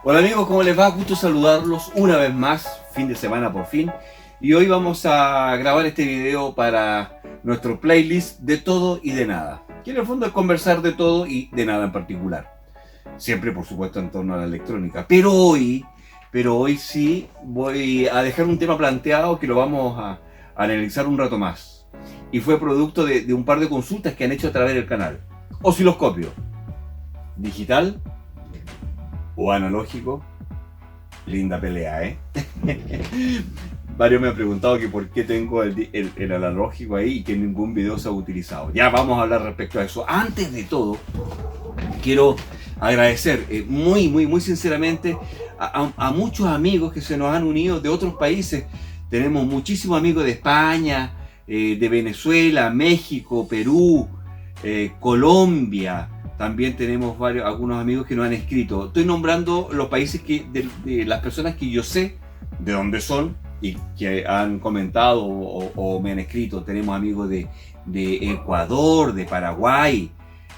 Hola amigos, ¿cómo les va? Gusto saludarlos una vez más, fin de semana por fin. Y hoy vamos a grabar este video para nuestro playlist de todo y de nada. Que en el fondo es conversar de todo y de nada en particular. Siempre, por supuesto, en torno a la electrónica. Pero hoy sí voy a dejar un tema planteado que lo vamos a analizar un rato más. Y fue producto de un par de consultas que han hecho a través del canal. Osciloscopio. Digital o analógico. Linda pelea, ¿eh? Varios me han preguntado que por qué tengo el analógico ahí y que ningún video se ha utilizado. Ya vamos a hablar respecto a eso. Antes de todo, quiero agradecer muy sinceramente a muchos amigos que se nos han unido de otros países. Tenemos muchísimos amigos de España, de Venezuela, México, Perú, Colombia. También tenemos algunos amigos que nos han escrito. Estoy nombrando los países de las personas que yo sé de dónde son y que han comentado o me han escrito. Tenemos amigos de Ecuador, de Paraguay,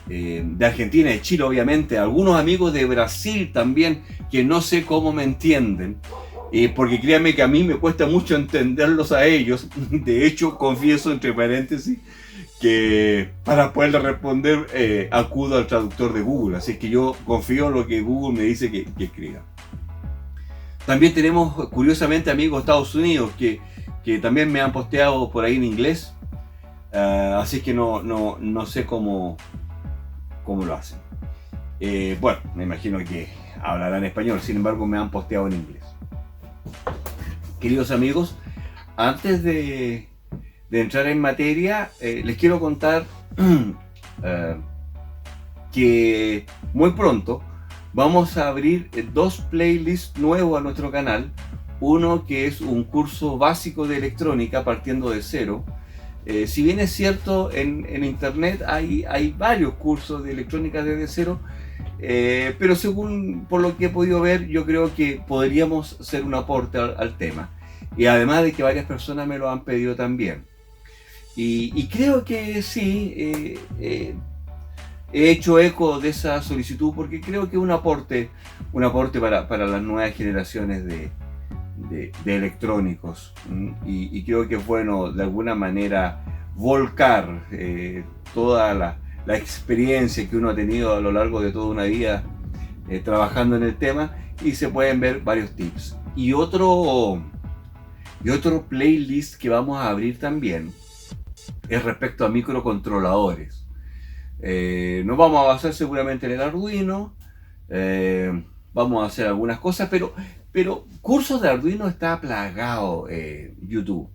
de Argentina, de Chile, obviamente. Algunos amigos de Brasil también, que no sé cómo me entienden. Porque créanme que a mí me cuesta mucho entenderlos a ellos. De hecho, confieso entre paréntesis que para poderle responder acudo al traductor de Google, así que yo confío en lo que Google me dice que escriba. También tenemos curiosamente amigos de Estados Unidos que también me han posteado por ahí en inglés, así que no sé cómo lo hacen. Bueno, me imagino que hablarán español, sin embargo me han posteado en inglés. Queridos amigos, antes de entrar en materia, les quiero contar que muy pronto vamos a abrir dos playlists nuevos a nuestro canal. Uno que es un curso básico de electrónica partiendo de cero. Si bien es cierto, en internet hay varios cursos de electrónica desde cero, pero según por lo que he podido ver, yo creo que podríamos hacer un aporte al tema. Y además de que varias personas me lo han pedido también. Y creo que sí, he hecho eco de esa solicitud porque creo que es un aporte para las nuevas generaciones de electrónicos. Y creo que es bueno de alguna manera volcar toda la experiencia que uno ha tenido a lo largo de toda una vida trabajando en el tema, y se pueden ver varios tips. Y otro playlist que vamos a abrir también es respecto a microcontroladores. Nos vamos a basar seguramente en el Arduino, vamos a hacer algunas cosas, pero cursos de Arduino está plagado YouTube.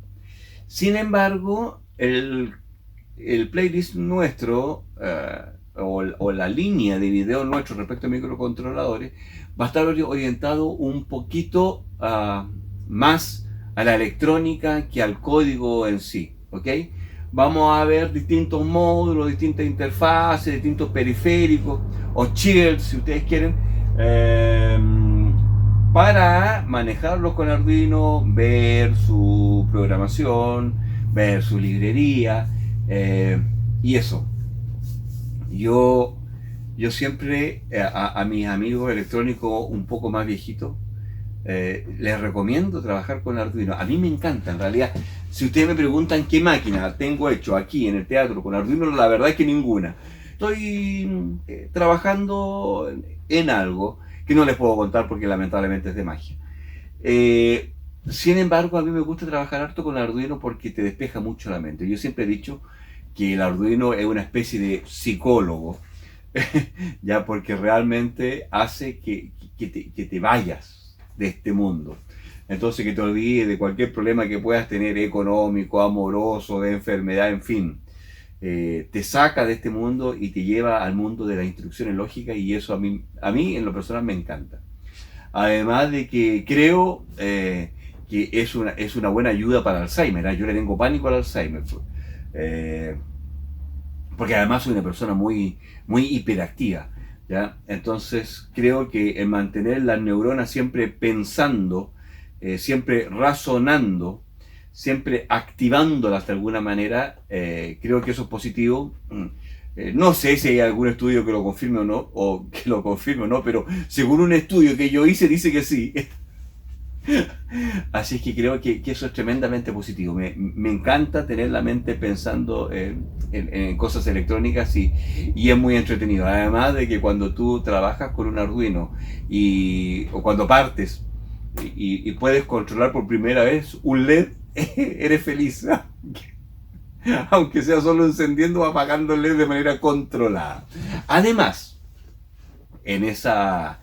Sin embargo, el playlist nuestro o la línea de video nuestro respecto a microcontroladores va a estar orientado un poquito más a la electrónica que al código en sí, ¿ok? Vamos a ver distintos módulos, distintas interfaces, distintos periféricos o chips, si ustedes quieren, para manejarlos con Arduino, ver su programación, ver su librería, y eso. Yo siempre a mis amigos electrónicos un poco más viejitos les recomiendo trabajar con Arduino. A mí me encanta, en realidad. Si ustedes me preguntan qué máquina tengo hecho aquí en el teatro con Arduino, la verdad es que ninguna. Estoy trabajando en algo que no les puedo contar porque lamentablemente es de magia. Sin embargo, a mí me gusta trabajar harto con Arduino porque te despeja mucho la mente. Yo siempre he dicho que el Arduino es una especie de psicólogo, ya, porque realmente hace que te vayas de este mundo. Entonces, que te olvides de cualquier problema que puedas tener, económico, amoroso, de enfermedad, en fin. Te saca de este mundo y te lleva al mundo de las instrucciones lógicas, y eso a mí en lo personal me encanta. Además de que creo que es una buena ayuda para Alzheimer, ¿eh? Yo le tengo pánico al Alzheimer, porque además soy una persona muy hiperactiva, ¿ya? Entonces creo que el mantener las neuronas siempre pensando, siempre razonando, siempre activándolas de alguna manera, creo que eso es positivo No sé si hay algún estudio que lo confirme o no, o que lo confirme o no, pero según un estudio que yo hice dice que sí. Así es que creo que eso es tremendamente positivo. Me encanta tener la mente pensando en cosas electrónicas y es muy entretenido. Además de que cuando tú trabajas con un Arduino o cuando partes y puedes controlar por primera vez un LED, eres feliz. Aunque sea solo encendiendo o apagando el LED de manera controlada. Además, en esta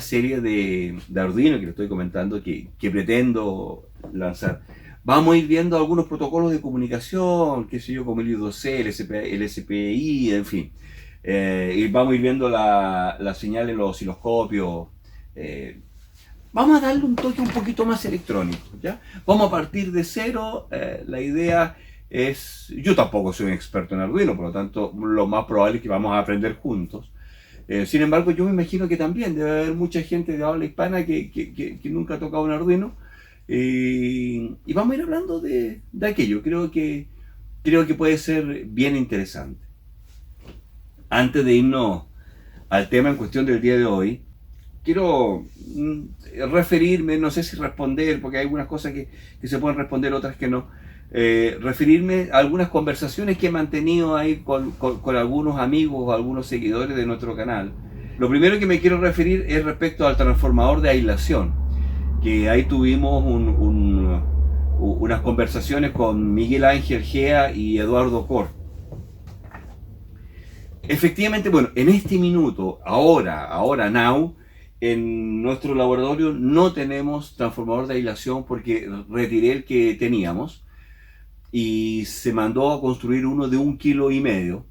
serie de Arduino que le estoy comentando, que pretendo lanzar, vamos a ir viendo algunos protocolos de comunicación, qué sé yo, como el I2C, el SPI, en fin. Y vamos a ir viendo la señal en los osciloscopios. Vamos a darle un toque un poquito más electrónico, ¿ya? Vamos a partir de cero. La idea es... Yo tampoco soy un experto en Arduino, por lo tanto, lo más probable es que vamos a aprender juntos. Sin embargo, yo me imagino que también debe haber mucha gente de habla hispana que nunca ha tocado un Arduino. Y vamos a ir hablando de aquello. Creo que puede ser bien interesante. Antes de irnos al tema en cuestión del día de hoy, quiero referirme, no sé si responder, porque hay algunas cosas que se pueden responder, otras que no. Referirme a algunas conversaciones que he mantenido ahí con algunos amigos o algunos seguidores de nuestro canal. Lo primero que me quiero referir es respecto al transformador de aislación, que ahí tuvimos unas conversaciones con Miguel Ángel Gea y Eduardo Cor. Efectivamente, bueno, en este minuto, ahora, now, en nuestro laboratorio no tenemos transformador de aislación porque retiré el que teníamos y se mandó a construir uno de 1,5 kilos,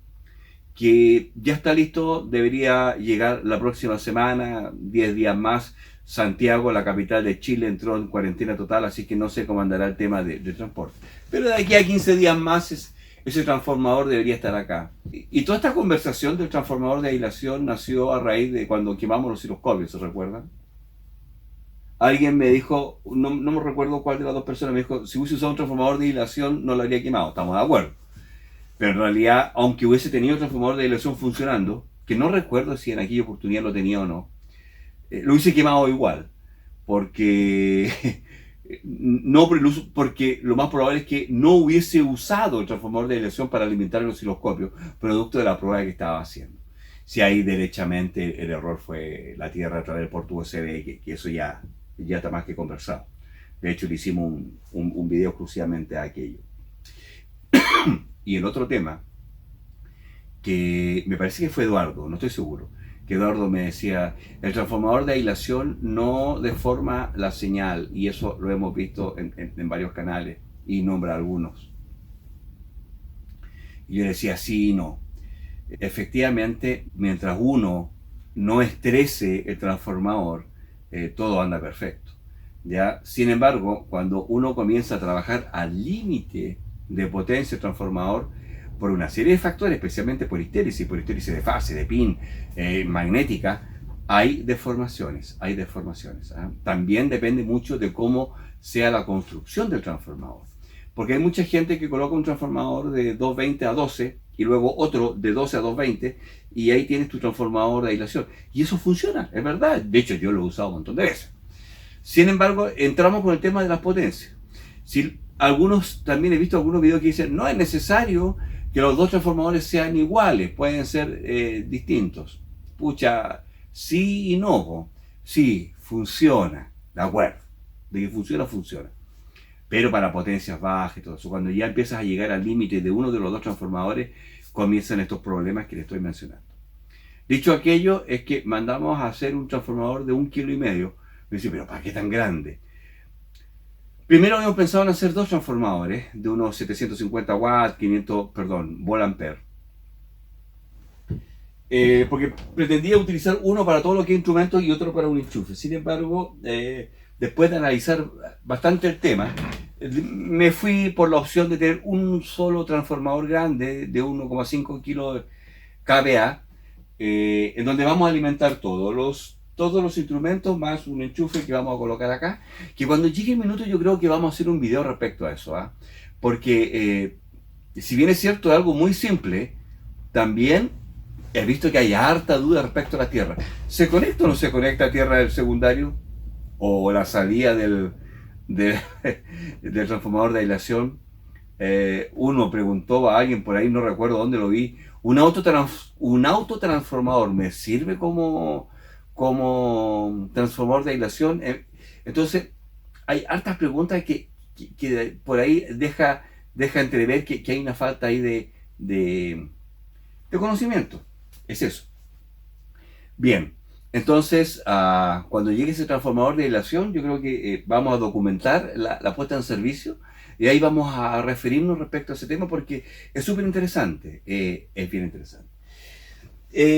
que ya está listo, debería llegar la próxima semana, 10 días más. Santiago, la capital de Chile, entró en cuarentena total, así que no se comandará el tema de transporte. Pero de aquí a 15 días más ese transformador debería estar acá. Y toda esta conversación del transformador de aislación nació a raíz de cuando quemamos los osciloscopios, ¿se recuerdan? Alguien me dijo, no me recuerdo cuál de las dos personas, me dijo, si hubiese usado un transformador de aislación no lo habría quemado. Estamos de acuerdo. Pero en realidad, aunque hubiese tenido un transformador de aislación funcionando, que no recuerdo si en aquella oportunidad lo tenía o no, lo hubiese quemado igual. Porque no por el uso, porque lo más probable es que no hubiese usado el transformador de aislación para alimentar el osciloscopio, producto de la prueba que estaba haciendo. Si ahí derechamente el error fue la tierra a través del puerto USB, que eso ya está más que conversado. De hecho, le hicimos un video exclusivamente a aquello. Y el otro tema, que me parece que fue Eduardo, no estoy seguro, que Eduardo me decía, el transformador de aislación no deforma la señal, y eso lo hemos visto en varios canales, y nombra algunos. Y yo decía, sí y no. Efectivamente, mientras uno no estrese el transformador, todo anda perfecto, ¿ya? Sin embargo, cuando uno comienza a trabajar al límite de potencia del transformador, por una serie de factores, especialmente por histéresis de fase, de pin, magnética, hay deformaciones. ¿Ah? También depende mucho de cómo sea la construcción del transformador. Porque hay mucha gente que coloca un transformador de 220 a 12 y luego otro de 12 a 220 y ahí tienes tu transformador de aislación. Y eso funciona, es verdad. De hecho, yo lo he usado un montón de veces. Sin embargo, entramos con el tema de las potencias. También he visto algunos videos que dicen, no es necesario que los dos transformadores sean iguales, pueden ser distintos. Pucha, sí y no. Sí, funciona, de acuerdo. De que funciona, funciona. Pero para potencias bajas y todo eso, cuando ya empiezas a llegar al límite de uno de los dos transformadores, comienzan estos problemas que le estoy mencionando. Dicho aquello, es que mandamos a hacer un transformador de 1,5 kilos. Me dice, pero ¿para qué tan grande? Primero habíamos pensado en hacer dos transformadores de unos 750 watts, 500, volt-ampere. Porque pretendía utilizar uno para todo lo que es instrumentos y otro para un enchufe. Sin embargo, después de analizar bastante el tema, me fui por la opción de tener un solo transformador grande de 1,5 kilos kVA, en donde vamos a alimentar todos los instrumentos más un enchufe que vamos a colocar acá, que cuando llegue el minuto yo creo que vamos a hacer un video respecto a eso, ¿ah? Porque si bien es cierto, es algo muy simple, También he visto que hay harta duda respecto a la tierra. ¿Se conecta o no se conecta a tierra del secundario? ¿O la salida del, del transformador de aislación? Uno preguntó a alguien por ahí, no recuerdo dónde lo vi, un autotransformador me sirve como transformador de aislación. Entonces, hay hartas preguntas que por ahí deja entrever que hay una falta ahí de conocimiento. Es eso. Bien, entonces, cuando llegue ese transformador de aislación, yo creo que vamos a documentar la puesta en servicio y ahí vamos a referirnos respecto a ese tema porque es súper interesante, es bien interesante.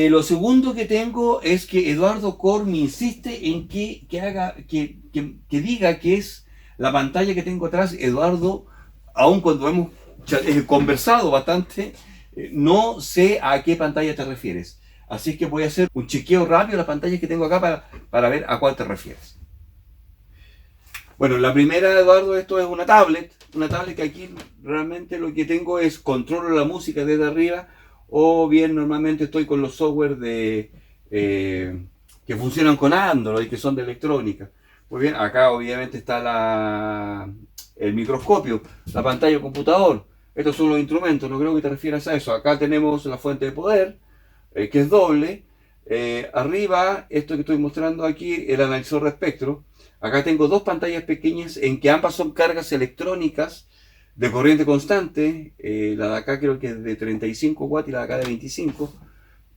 Lo segundo que tengo es que Eduardo Cor me insiste en que diga que es la pantalla que tengo atrás. Eduardo, aun cuando hemos conversado bastante, no sé a qué pantalla te refieres. Así que voy a hacer un chequeo rápido de las pantallas que tengo acá para ver a cuál te refieres. Bueno, la primera, Eduardo, esto es una tablet que aquí realmente lo que tengo es controlo la música desde arriba, o bien normalmente estoy con los software que funcionan con Android, que son de electrónica. Muy bien, acá obviamente está el microscopio, la pantalla del computador. Estos son los instrumentos, no creo que te refieras a eso. Acá tenemos la fuente de poder, que es doble. Arriba, esto que estoy mostrando aquí, el analizador de espectro. Acá tengo dos pantallas pequeñas en que ambas son cargas electrónicas de corriente constante. La de acá creo que es de 35 watts y la de acá de 25.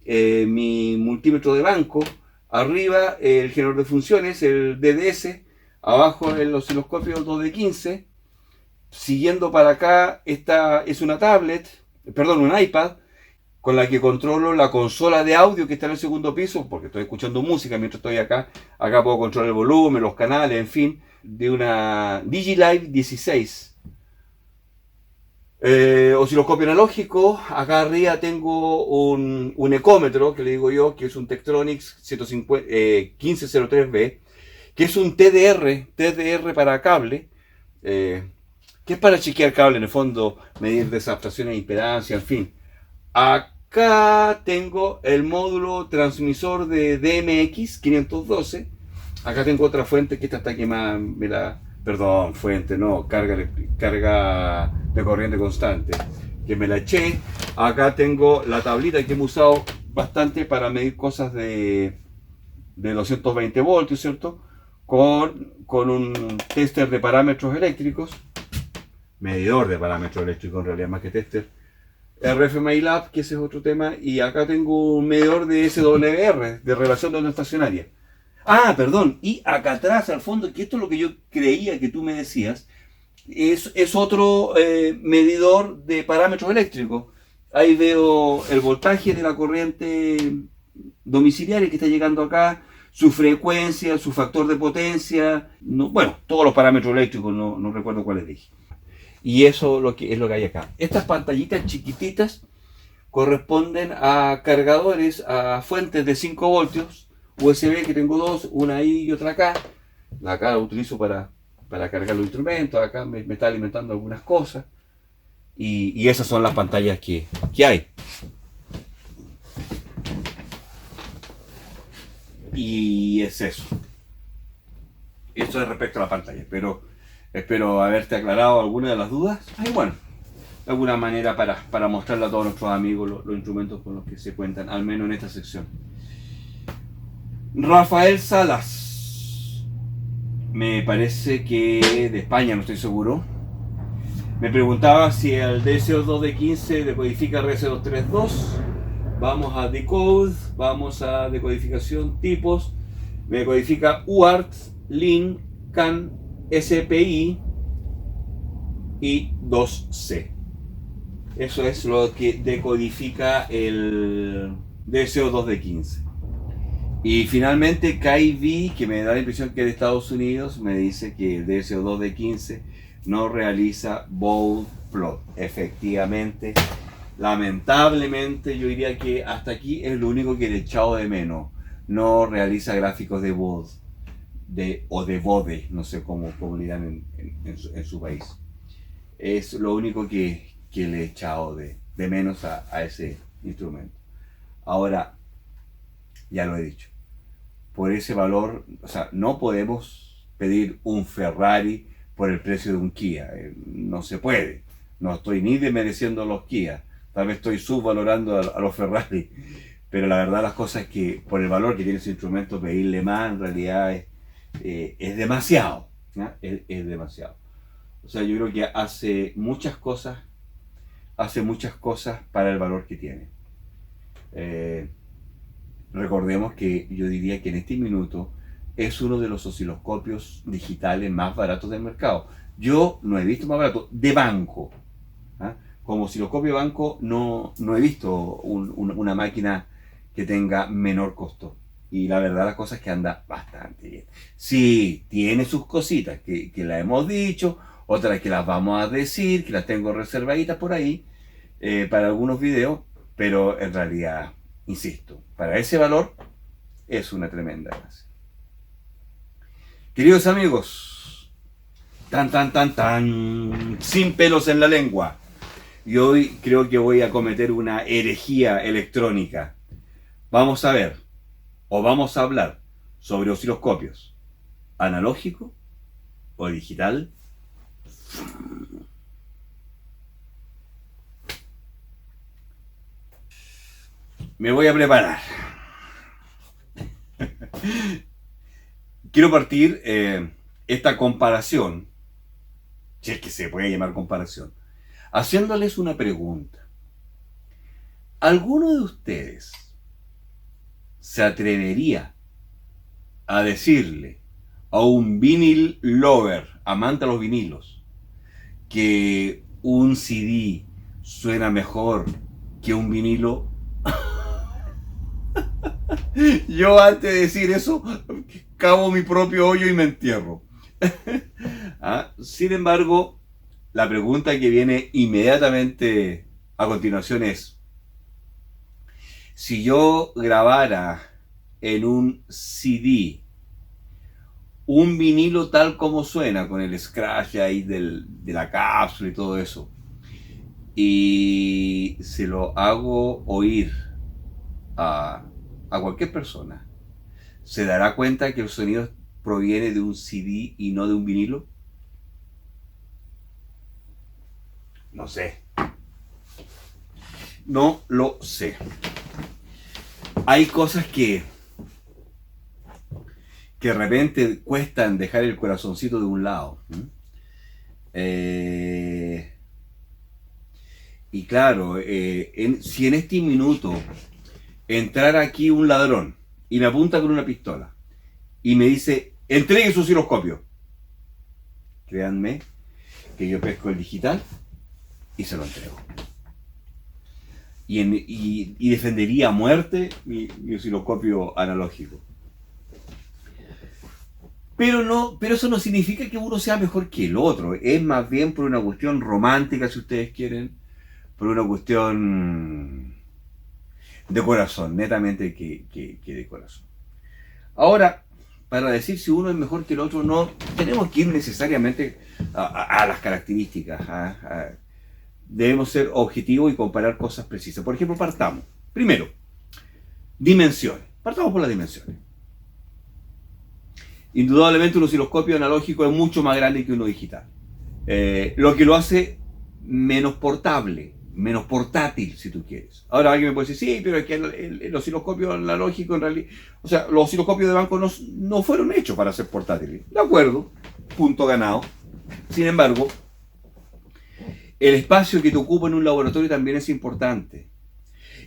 Mi multímetro de banco. Arriba el generador de funciones, el DDS. Abajo el osciloscopio 2 de 15. Siguiendo para acá, esta es una tablet, perdón, un iPad, con la que controlo la consola de audio que está en el segundo piso, porque estoy escuchando música mientras estoy acá. Acá puedo controlar el volumen, los canales, en fin, de una DigiLive 16. Osciloscopio analógico. Acá arriba tengo un ecómetro, que le digo yo, que es un Tektronix 1503B, que es un TDR para cable, que es para chequear cable, en el fondo, medir desadaptaciones de impedancia, en fin. Acá tengo el módulo transmisor de DMX 512. Acá tengo otra fuente que esta está quemada, perdón, fuente, no, carga de corriente constante, que me la eché. Acá tengo la tablita que hemos usado bastante para medir cosas de 220 voltios, ¿cierto? Con un tester de parámetros eléctricos. Medidor de parámetros eléctricos en realidad, más que tester. RFMiLab, que ese es otro tema. Y acá tengo un medidor de SWR, de relación de onda estacionaria. Perdón, y acá atrás, al fondo, que esto es lo que yo creía que tú me decías, es otro medidor de parámetros eléctricos. Ahí veo el voltaje de la corriente domiciliaria que está llegando acá, su frecuencia, su factor de potencia, bueno, todos los parámetros eléctricos, no recuerdo cuáles dije. Y eso es lo que hay acá. Estas pantallitas chiquititas corresponden a cargadores, a fuentes de 5 voltios, USB, que tengo dos, una ahí y otra acá. Acá la utilizo para cargar los instrumentos, acá me está alimentando algunas cosas. Y esas son las pantallas que hay. Y es eso. Eso es respecto a la pantalla, pero espero haberte aclarado alguna de las dudas. Y bueno, de alguna manera para mostrarle a todos nuestros amigos los instrumentos con los que se cuentan, al menos en esta sección. Rafael Salas, me parece que de España, no estoy seguro, me preguntaba si el DSO2 de 15 decodifica RS232. Vamos a decode, vamos a decodificación tipos, me decodifica UART, LIN, CAN, SPI y 2C. Eso es lo que decodifica el DSO2 de 15. Y finalmente KV, que me da la impresión que es de Estados Unidos, me dice que el DSO2 de 15 no realiza Bode plot. Efectivamente, lamentablemente, yo diría que hasta aquí es lo único que le he echado de menos. No realiza gráficos de Bode. O de Bode, no sé cómo le dirán en su país. Es lo único que le he echado de menos a ese instrumento. Ahora, ya lo he dicho, por ese valor, o sea, no podemos pedir un Ferrari por el precio de un Kia. No se puede. No estoy ni desmereciendo los Kia. Tal vez estoy subvalorando a los Ferrari. Pero la verdad las cosas es que por el valor que tiene ese instrumento, pedirle más en realidad es demasiado. ¿No? Es demasiado. O sea, yo creo que hace muchas cosas para el valor que tiene. Recordemos que yo diría que en este minuto es uno de los osciloscopios digitales más baratos del mercado. Yo no he visto más barato de banco. ¿Ah? Como osciloscopio de banco no he visto una máquina que tenga menor costo. Y la verdad las cosas es que anda bastante bien. Sí, tiene sus cositas que las hemos dicho, otras que las vamos a decir, que las tengo reservaditas por ahí para algunos videos, pero en realidad, insisto, para ese valor es una tremenda gracia. Queridos amigos, sin pelos en la lengua. Y hoy creo que voy a cometer una herejía electrónica. Vamos a ver, o vamos a hablar sobre osciloscopios, analógico o digital. Me voy a preparar. Quiero partir esta comparación, si es que se puede llamar comparación, haciéndoles una pregunta. ¿Alguno de ustedes se atrevería a decirle a un vinyl lover, amante a los vinilos, que un CD suena mejor que un vinilo? Yo antes de decir eso, cavo mi propio hoyo y me entierro. Sin embargo, la pregunta que viene inmediatamente a continuación es: si yo grabara en un CD un vinilo tal como suena, con el scratch ahí de la cápsula y todo eso, y se lo hago oír a cualquier persona, ¿se dará cuenta que el sonido proviene de un CD y no de un vinilo? No sé. No lo sé. Hay cosas que de repente cuestan dejar el corazoncito de un lado. Y claro, si en este minuto entrara aquí un ladrón y me apunta con una pistola y me dice: entregue su osciloscopio, créanme que yo pesco el digital y se lo entrego. Y defendería a muerte mi osciloscopio analógico. Pero eso no significa que uno sea mejor que el otro. Es más bien por una cuestión romántica, si ustedes quieren, por una cuestión de corazón, netamente que de corazón. Ahora, para decir si uno es mejor que el otro, no tenemos que ir necesariamente a las características. Debemos ser objetivos y comparar cosas precisas. Por ejemplo, partamos. Primero, dimensiones. Partamos por las dimensiones. Indudablemente un osciloscopio analógico es mucho más grande que uno digital. Lo que lo hace menos portable, menos portátil, si tú quieres. Ahora alguien me puede decir: sí, pero es que el osciloscopio analógico en realidad... O sea, los osciloscopios de banco no fueron hechos para ser portátiles. De acuerdo, punto ganado. Sin embargo, el espacio que te ocupa en un laboratorio también es importante.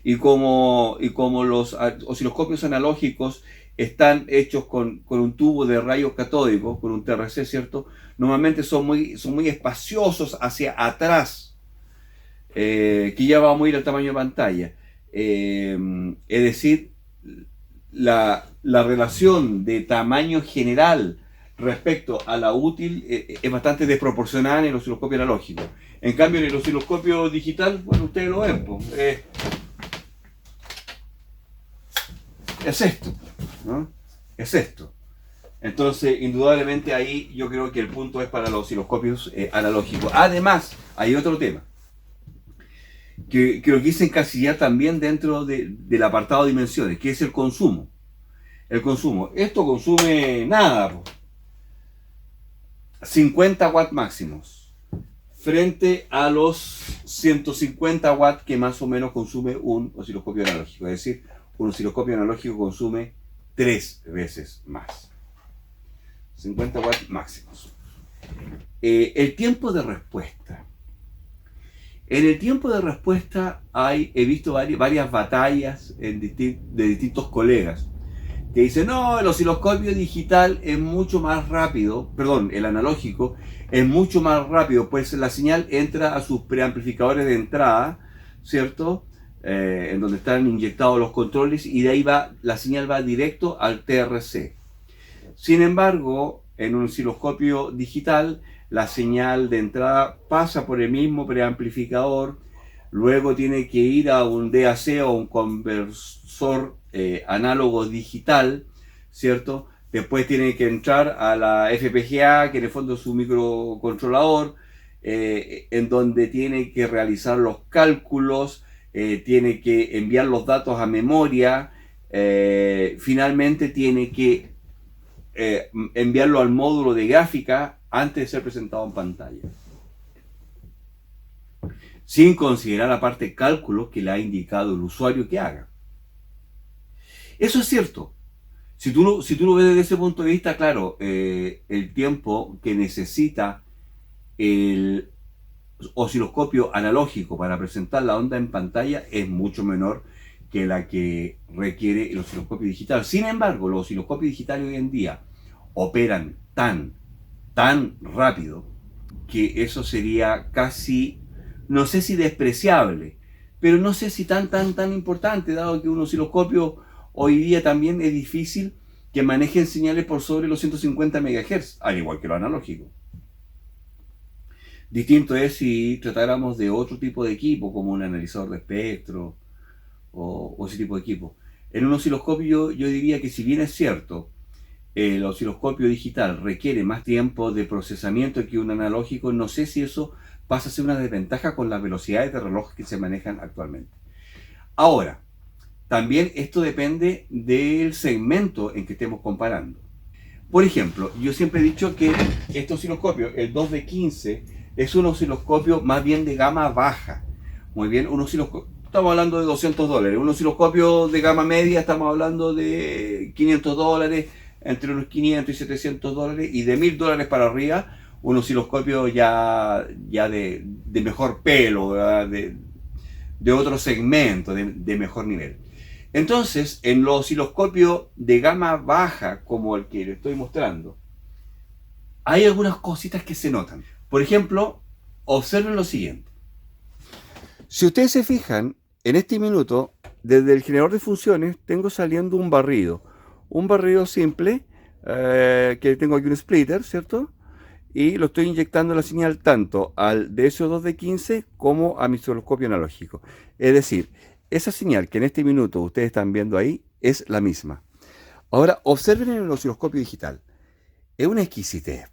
Y como los osciloscopios analógicos están hechos con un tubo de rayos catódicos, con un TRC, ¿cierto? Normalmente son muy espaciosos hacia atrás, que ya vamos a ir al tamaño de pantalla. Es decir, la relación de tamaño general respecto a la útil es bastante desproporcionada en el osciloscopio analógico. En cambio, en el osciloscopio digital, bueno, ustedes lo ven, pues, es esto, ¿no? Es esto. Entonces, indudablemente ahí yo creo que el punto es para los osciloscopios analógicos. Además, hay otro tema. que lo quise encasillar también dentro del apartado de dimensiones, que es el consumo. El consumo. Esto consume nada, po. 50 watts máximos, frente a los 150 watts que más o menos consume un osciloscopio analógico. Es decir, un osciloscopio analógico consume 3 veces más. 50 watts máximos. El tiempo de respuesta. En el tiempo de respuesta he visto varias batallas de distintos colegas que dicen, no, el osciloscopio digital es mucho más rápido, perdón, el analógico es mucho más rápido, pues la señal entra a sus preamplificadores de entrada, ¿cierto? En donde están inyectados los controles, y de ahí la señal va directo al TRC. Sin embargo, en un osciloscopio digital, la señal de entrada pasa por el mismo preamplificador, luego tiene que ir a un DAC o un conversor análogo digital, ¿cierto? Después tiene que entrar a la FPGA, que en el fondo es un microcontrolador, en donde tiene que realizar los cálculos, tiene que enviar los datos a memoria, finalmente tiene que enviarlo al módulo de gráfica antes de ser presentado en pantalla. Sin considerar la parte de cálculo que le ha indicado el usuario que haga. Eso es cierto. Si tú lo ves desde ese punto de vista, claro, el tiempo que necesita el osciloscopio analógico para presentar la onda en pantalla es mucho menor que la que requiere el osciloscopio digital. Sin embargo, los osciloscopios digitales hoy en día operan tan rápido que eso sería casi, no sé si despreciable, pero no sé si tan importante, dado que un osciloscopio hoy día también es difícil que manejen señales por sobre los 150 MHz, al igual que lo analógico. Distinto es si tratáramos de otro tipo de equipo, como un analizador de espectro o ese tipo de equipo. En un osciloscopio yo diría que, si bien es cierto, el osciloscopio digital requiere más tiempo de procesamiento que un analógico, no sé si eso pasa a ser una desventaja con las velocidades de reloj que se manejan actualmente. Ahora, también esto depende del segmento en que estemos comparando. Por ejemplo, yo siempre he dicho que este osciloscopio, el 2D15, es un osciloscopio más bien de gama baja. Muy bien, un osciloscopio, estamos hablando de $200. Un osciloscopio de gama media, estamos hablando de $500, entre unos 500 y $700, y de $1000 para arriba, un osciloscopio ya de mejor pelo, de otro segmento, de mejor nivel. Entonces, en los osciloscopios de gama baja, como el que le estoy mostrando, hay algunas cositas que se notan. Por ejemplo, observen lo siguiente. Si ustedes se fijan, en este minuto, desde el generador de funciones, tengo saliendo un barrido. Un barrido simple, que tengo aquí un splitter, ¿cierto? Y lo estoy inyectando la señal tanto al DSO2D15 como a mi osciloscopio analógico. Es decir, esa señal que en este minuto ustedes están viendo ahí es la misma. Ahora, observen en el osciloscopio digital. Es una exquisitez.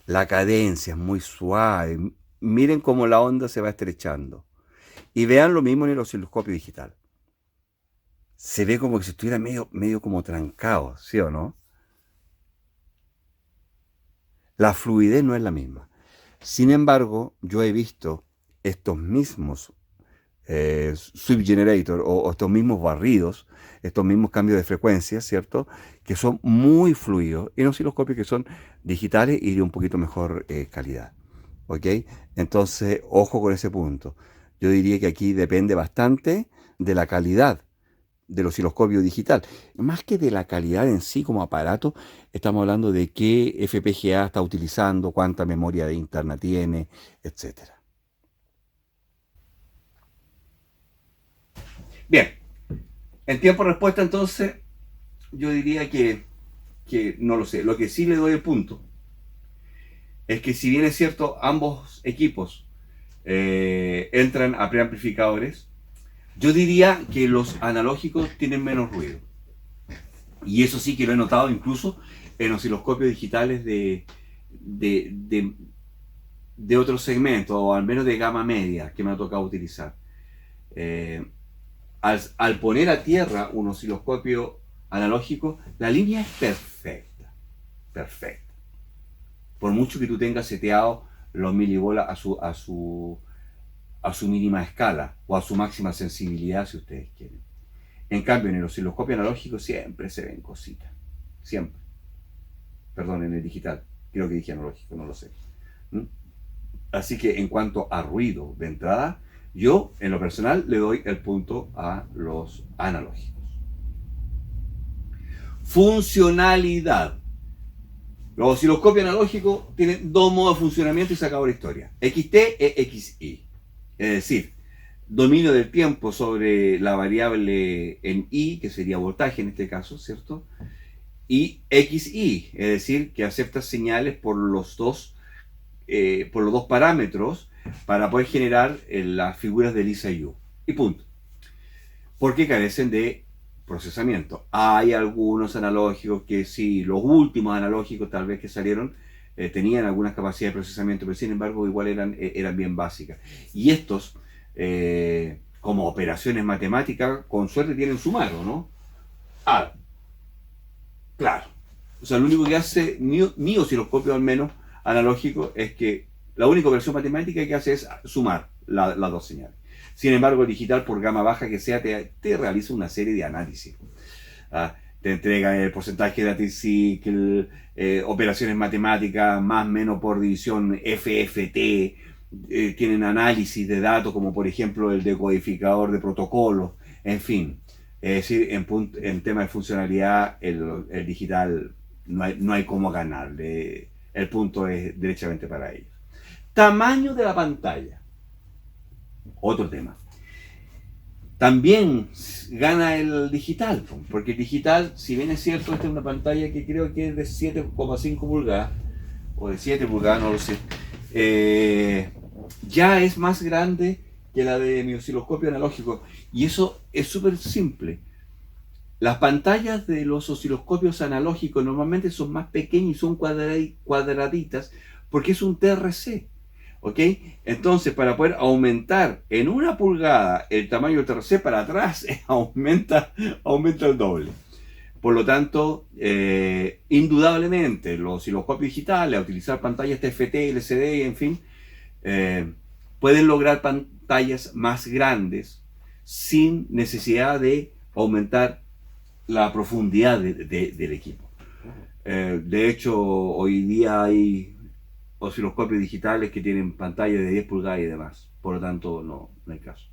La cadencia es muy suave. Miren cómo la onda se va estrechando. Y vean lo mismo en el osciloscopio digital. Se ve como que si estuviera medio como trancado, ¿sí o no? La fluidez no es la misma. Sin embargo, yo he visto estos mismos sweep generator o estos mismos barridos, estos mismos cambios de frecuencia, ¿cierto? Que son muy fluidos, y en osciloscopios que son digitales y de un poquito mejor calidad. ¿Ok? Entonces, ojo con ese punto. Yo diría que aquí depende bastante de la calidad del osciloscopio digital. Más que de la calidad en sí como aparato, estamos hablando de qué FPGA está utilizando, cuánta memoria interna tiene, etcétera. Bien, en tiempo de respuesta, entonces, yo diría que no lo sé. Lo que sí le doy el punto es que, si bien es cierto, ambos equipos entran a preamplificadores, yo diría que los analógicos tienen menos ruido. Y eso sí que lo he notado incluso en osciloscopios digitales de otros segmentos, o al menos de gama media, que me ha tocado utilizar. Eh, al poner a tierra un osciloscopio analógico, la línea es perfecta, perfecta. Por mucho que tú tengas seteado los milibolas a su mínima escala o a su máxima sensibilidad, si ustedes quieren. En cambio, en el osciloscopio analógico siempre se ven cositas, siempre. Perdón, en el digital, creo que dije analógico, no lo sé. ¿Mm? Así que en cuanto a ruido de entrada, yo en lo personal le doy el punto a los analógicos. Funcionalidad. Los osciloscopios analógicos tienen dos modos de funcionamiento y se acabó la historia. XT e XY. Es decir, dominio del tiempo sobre la variable en I, que sería voltaje en este caso, ¿cierto? Y XY, es decir, que acepta señales por los dos parámetros para poder generar las figuras de Lisa y Yu. Y punto. Porque carecen de procesamiento. Hay algunos analógicos que sí, los últimos analógicos tal vez que salieron, tenían algunas capacidades de procesamiento, pero sin embargo igual eran bien básicas. Y estos, como operaciones matemáticas, con suerte tienen sumar, ¿no? Ah, claro. O sea, lo único que hace mi osciloscopio al menos analógico es que la única operación matemática que hace es sumar las dos señales. Sin embargo, el digital, por gama baja que sea, te realiza una serie de análisis. Te entrega el porcentaje de anticiclo, operaciones matemáticas, más o menos por división FFT, tienen análisis de datos como por ejemplo el decodificador de protocolos, en fin. Es decir, en tema de funcionalidad, el digital no hay cómo ganarle. El punto es derechamente para ellos. Tamaño de la pantalla. Otro tema. También gana el digital, porque el digital, si bien es cierto, esta es una pantalla que creo que es de 7,5 pulgadas, o de 7 pulgadas, no lo sé, ya es más grande que la de mi osciloscopio analógico. Y eso es súper simple. Las pantallas de los osciloscopios analógicos normalmente son más pequeñas y son cuadraditas porque es un TRC. ¿Ok? Entonces, para poder aumentar en 1 pulgada el tamaño del TRC para atrás, aumenta el doble. Por lo tanto, indudablemente, los osciloscopios digitales, a utilizar pantallas TFT, LCD, en fin, pueden lograr pantallas más grandes sin necesidad de aumentar la profundidad del equipo. De hecho, hoy día hay osciloscopios digitales que tienen pantallas de 10 pulgadas y demás. Por lo tanto, no hay caso.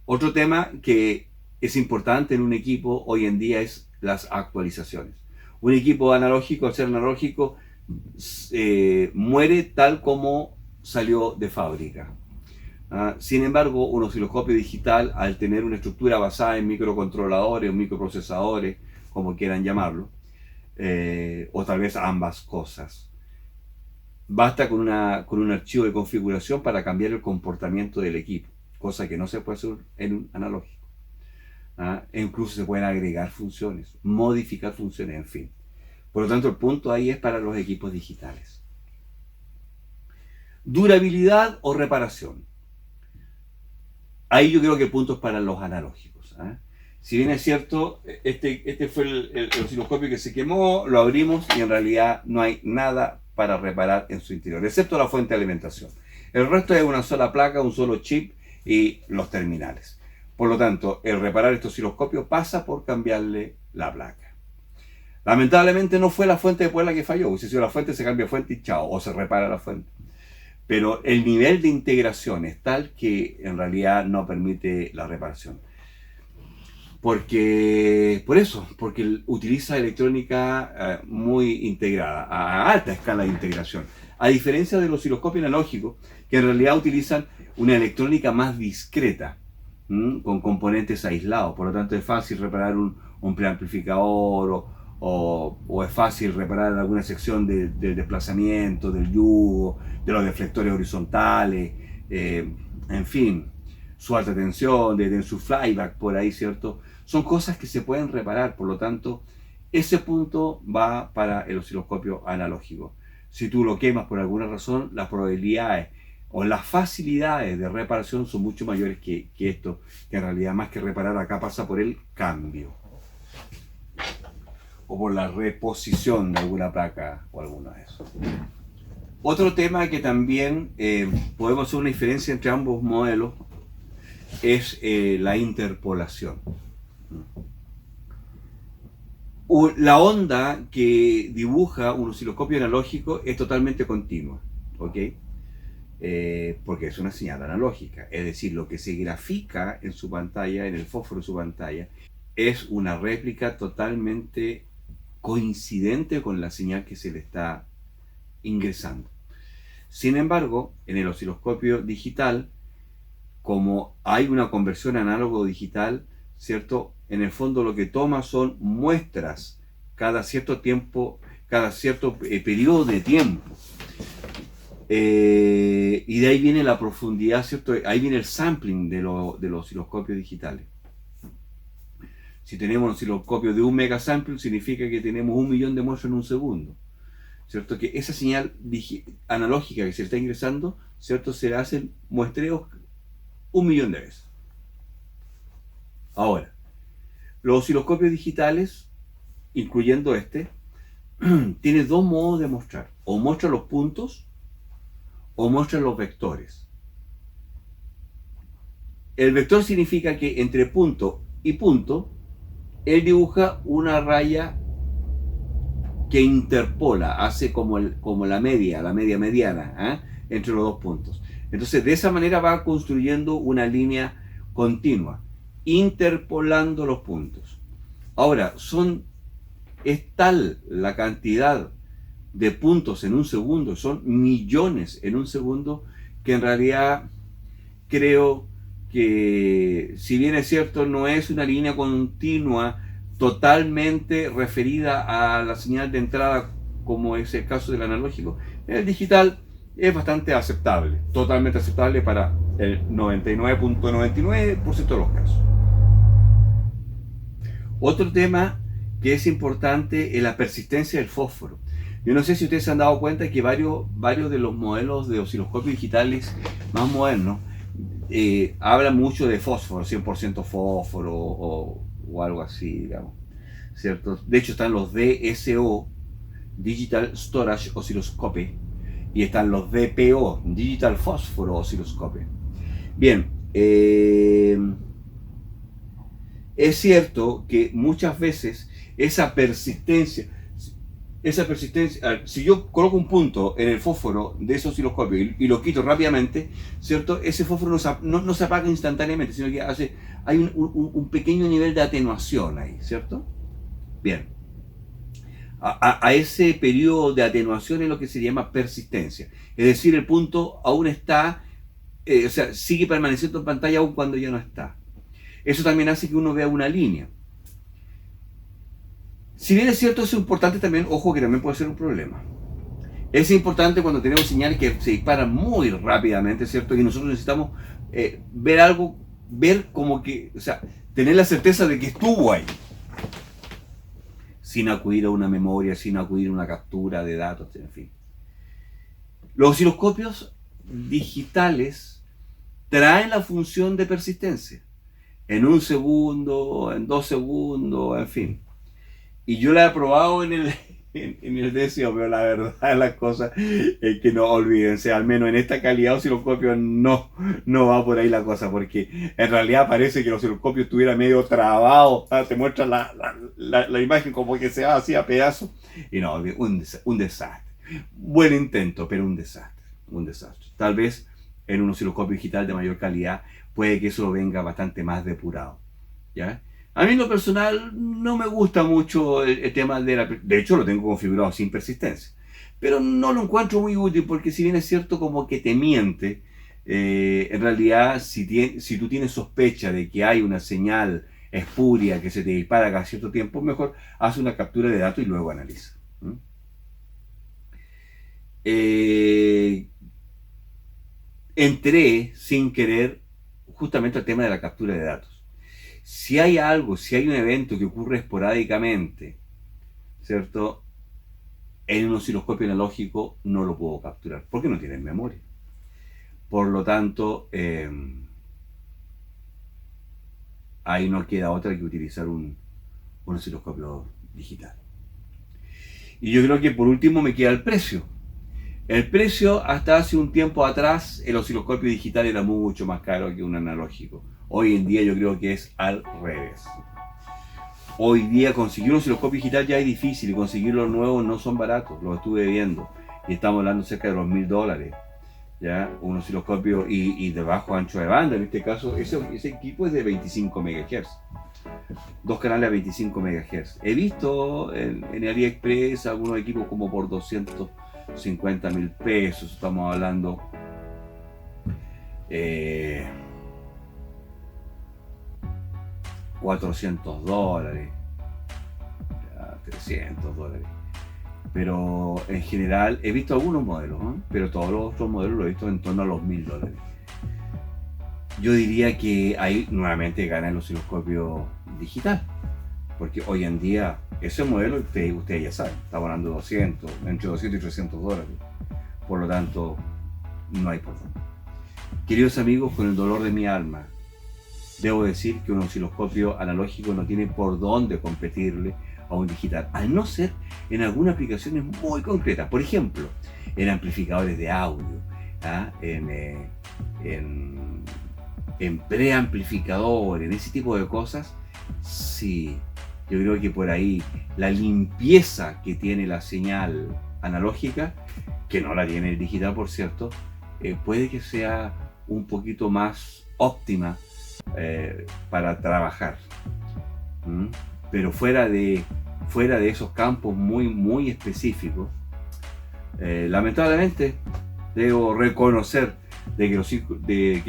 Otro tema que es importante en un equipo hoy en día es las actualizaciones. Un equipo analógico, al ser analógico, muere tal como salió de fábrica. Sin embargo, un osciloscopio digital, al tener una estructura basada en microcontroladores o microprocesadores, como quieran llamarlo, o tal vez ambas cosas, basta con un archivo de configuración para cambiar el comportamiento del equipo, cosa que no se puede hacer en un analógico. E incluso se pueden agregar funciones, modificar funciones, en fin. Por lo tanto, el punto ahí es para los equipos digitales. Durabilidad o reparación. Ahí yo creo que el punto es para los analógicos. Si bien es cierto, este fue el osciloscopio que se quemó, lo abrimos y en realidad no hay nada para reparar en su interior, excepto la fuente de alimentación. El resto es una sola placa, un solo chip y los terminales. Por lo tanto, el reparar este osciloscopio pasa por cambiarle la placa. Lamentablemente no fue la fuente de Puebla que falló. Si la fuente, se cambia fuente y chao, o se repara la fuente. Pero el nivel de integración es tal que en realidad no permite la reparación. Porque utiliza electrónica muy integrada, a alta escala de integración. A diferencia del osciloscopio analógico, que en realidad utilizan una electrónica más discreta, con componentes aislados. Por lo tanto, es fácil reparar un preamplificador o es fácil reparar alguna sección del desplazamiento, del yugo, de los deflectores horizontales, en fin, su alta tensión, de su flyback por ahí, ¿cierto? Son cosas que se pueden reparar, por lo tanto, ese punto va para el osciloscopio analógico. Si tú lo quemas por alguna razón, las probabilidades o las facilidades de reparación son mucho mayores que esto, que en realidad más que reparar acá pasa por el cambio o por la reposición de alguna placa o alguna de eso. Otro tema que también podemos hacer una diferencia entre ambos modelos es la interpolación. La onda que dibuja un osciloscopio analógico es totalmente continua, ¿ok? Porque es una señal analógica, es decir, lo que se grafica en su pantalla, en el fósforo de su pantalla, es una réplica totalmente coincidente con la señal que se le está ingresando. Sin embargo, en el osciloscopio digital, como hay una conversión análogo-digital, ¿cierto? En el fondo lo que toma son muestras cada cierto tiempo, cada cierto periodo de tiempo. Y de ahí viene la profundidad, ¿cierto? Ahí viene el sampling de los osciloscopios digitales. Si tenemos un osciloscopio de 1 megasample, significa que tenemos 1 millón de muestras en un segundo, ¿cierto? Que esa señal analógica que se está ingresando, ¿cierto? Se hacen muestreos 1 millón de veces. Ahora, los osciloscopios digitales, incluyendo este, tiene dos modos de mostrar. O muestra los puntos o muestra los vectores. El vector significa que entre punto y punto, él dibuja una raya que interpola, hace como la media mediana, entre los dos puntos. Entonces, de esa manera va construyendo una línea continua, interpolando los puntos. Ahora, es tal la cantidad de puntos en un segundo, son millones en un segundo, que en realidad creo que, si bien es cierto, no es una línea continua totalmente referida a la señal de entrada como es el caso del analógico, el digital es bastante aceptable, totalmente aceptable para el 99.99% de los casos. Otro tema que es importante es la persistencia del fósforo. Yo no sé si ustedes se han dado cuenta que varios de los modelos de osciloscopios digitales más modernos hablan mucho de fósforo, 100% fósforo o algo así, digamos, ¿cierto? De hecho están los DSO, Digital Storage Oscilloscope, y están los DPO, Digital Phosphor Oscilloscope. Bien, es cierto que muchas veces esa persistencia, si yo coloco un punto en el fósforo de ese osciloscopio y lo quito rápidamente, ¿cierto? Ese fósforo no se apaga instantáneamente, sino que hay un pequeño nivel de atenuación ahí, ¿cierto? Bien. A ese periodo de atenuación es lo que se llama persistencia. Es decir, el punto aún está, o sea, sigue permaneciendo en pantalla aún cuando ya no está. Eso también hace que uno vea una línea. Si bien es cierto, eso es importante también, ojo que también puede ser un problema. Es importante cuando tenemos señales que se disparan muy rápidamente, ¿cierto? Y nosotros necesitamos ver algo, ver como que, o sea, tener la certeza de que estuvo ahí, sin acudir a una memoria, sin acudir a una captura de datos, en fin. Los osciloscopios digitales traen la función de persistencia, en 1 segundo, en 2 segundos, en fin. Y yo la he probado en el DSO, pero la verdad de las cosas es que no, olvídense, al menos en esta calidad de osciloscopio no va por ahí la cosa, porque en realidad parece que el osciloscopio estuviera medio trabado, te muestra la imagen como que se va así a pedazos, y no, un desastre. Buen intento, pero un desastre. Tal vez en un osciloscopio digital de mayor calidad puede que eso venga bastante más depurado, ¿ya? A mí en lo personal no me gusta mucho el tema de hecho lo tengo configurado sin persistencia, pero no lo encuentro muy útil porque, si bien es cierto, como que te miente, en realidad si tú tienes sospecha de que hay una señal espuria que se te dispara cada cierto tiempo, mejor haz una captura de datos y luego analiza. Entré sin querer justamente al tema de la captura de datos. Si hay un evento que ocurre esporádicamente, ¿cierto? En un osciloscopio analógico no lo puedo capturar, porque no tiene memoria. Por lo tanto, ahí no queda otra que utilizar un osciloscopio digital. Y yo creo que por último me queda el precio. El precio, hasta hace un tiempo atrás, el osciloscopio digital era mucho más caro que un analógico. Hoy en día yo creo que es al revés. Hoy día conseguir un osciloscopio digital ya es difícil y conseguir los nuevos no son baratos, los estuve viendo. Y estamos hablando cerca de los $1000. ¿Ya? Un osciloscopio y de bajo ancho de banda, en este caso, ese equipo es de 25 MHz. Dos canales a 25 MHz. He visto en AliExpress algunos equipos como por 250.000 pesos, estamos hablando $400, $300. Pero en general he visto algunos modelos, ¿eh? Pero todos los otros modelos los he visto en torno a los $1000. Yo diría que ahí nuevamente gana el osciloscopio digital, porque hoy en día ese modelo ustedes ya saben, estamos hablando de entre 200 y $300. Por lo tanto, no hay por dónde. Queridos amigos, con el dolor de mi alma, debo decir que un osciloscopio analógico no tiene por dónde competirle a un digital, al no ser en algunas aplicaciones muy concretas. Por ejemplo, en amplificadores de audio, ¿ah? En preamplificador, en ese tipo de cosas. Sí, yo creo que por ahí la limpieza que tiene la señal analógica, que no la tiene el digital por cierto, puede que sea un poquito más óptima para trabajar. Pero fuera de esos campos muy específicos, lamentablemente debo reconocer de que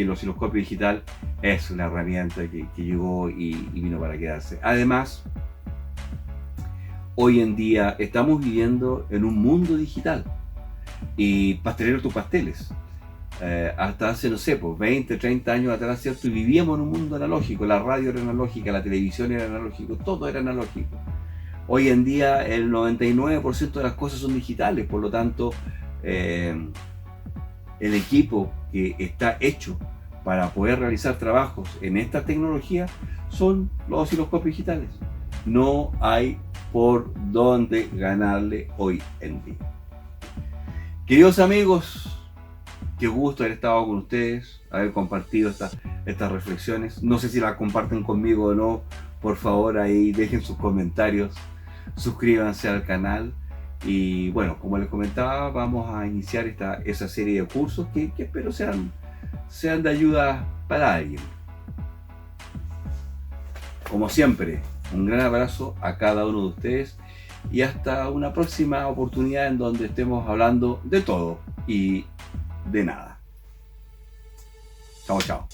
el osciloscopio digital es una herramienta que llegó y vino para quedarse. Además, hoy en día estamos viviendo en un mundo digital y pastelero tus pasteles. Hasta hace, no sé, pues 20, 30 años atrás, ¿cierto? Y vivíamos en un mundo analógico, la radio era analógica, la televisión era analógico, todo era analógico. Hoy en día el 99% de las cosas son digitales, por lo tanto, el equipo que está hecho para poder realizar trabajos en esta tecnología son los osciloscopios digitales. No hay por dónde ganarle hoy en día. Queridos amigos, qué gusto haber estado con ustedes, haber compartido estas reflexiones. No sé si las comparten conmigo o no. Por favor, ahí dejen sus comentarios, suscríbanse al canal. Y bueno, como les comentaba, vamos a iniciar esa serie de cursos que espero sean de ayuda para alguien. Como siempre, un gran abrazo a cada uno de ustedes y hasta una próxima oportunidad en donde estemos hablando de todo y de nada. Chao, chao.